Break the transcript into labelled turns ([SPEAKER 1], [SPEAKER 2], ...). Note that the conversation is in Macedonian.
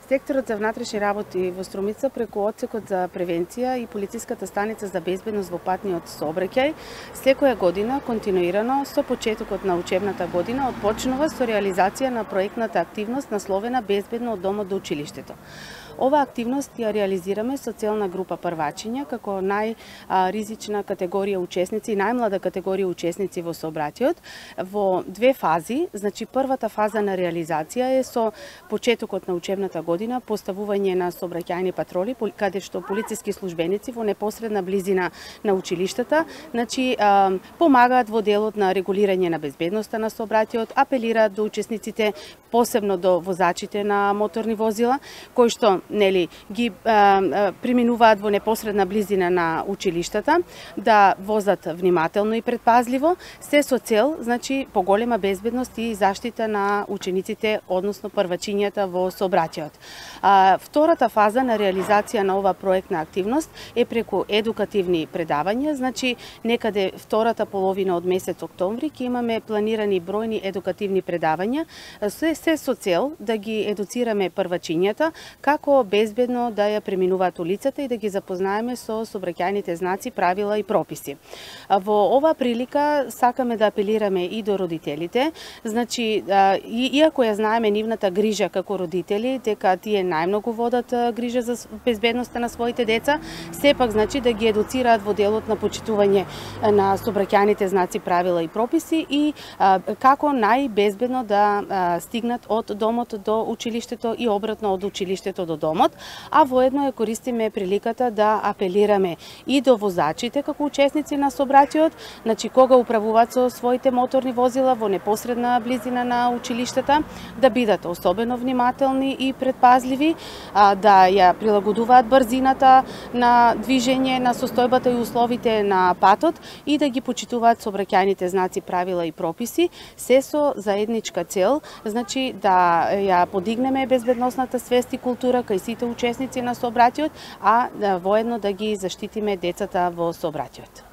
[SPEAKER 1] Инспекторот за внатрешни работи во Струмица преку Одсекот за превенција и полициската станица за безбедност во патниот сообраќај секоја година континуирано со почетокот на учебната година отпочнува со реализација на проектната активност насловена Безбедно од домот до училиштето. Ова активност ја реализираме со целна група првачиња како најризична категорија учесници и најмлада категорија учесници во сообраќајот во две фази. Значи првата фаза на реализација е со почетокот на учебната година, поставување на сообраќајни патроли каде што полициски службеници во непосредна близина на училиштата, значи помагаат во делот на регулирање на безбедноста на сообраќајот, апелираат до учесниците, посебно до возачите на моторни возила, кои што ги преминуваат во непосредна близина на училиштата, да возат внимателно и предпазливо, се со цел, значи, поголема безбедност и заштита на учениците, односно првачињата во сообраќајот. Втората фаза на реализација на ова проектна активност е преку едукативни предавања, значи некаде втората половина од месец октомври ќе имаме планирани бројни едукативни предавања, се со цел да ги едуцираме првачињата како безбедно да ја преминуваат улицата и да ги запознаеме со сообраќајните знаци, правила и прописи. Во ова прилика сакаме да апелираме и до родителите, значи иако ја знаеме нивната грижа како родители, дека тие најмногу водат грижа за безбедноста на своите деца, сепак значи да ги едуцираат во делот на почитување на сообраќајните знаци, правила и прописи и како најбезбедно да стигнат од домот до училиштето и обратно од училиштето до домот, а воедно ја користиме приликата да апелираме и до возачите како учесници на сообраќајот, значи кога управуваат со своите моторни возила во непосредна близина на училиштата, да бидат особено внимателни и предпазливи, да ја прилагодуваат брзината на движење, на состојбата и условите на патот и да ги почитуваат сообраќајните знаци, правила и прописи, се со заедничка цел, значи да ја подигнеме безбедносната свест и култура кај сите учесници на сообраќајот, а воедно да ги заштитиме децата во сообраќајот.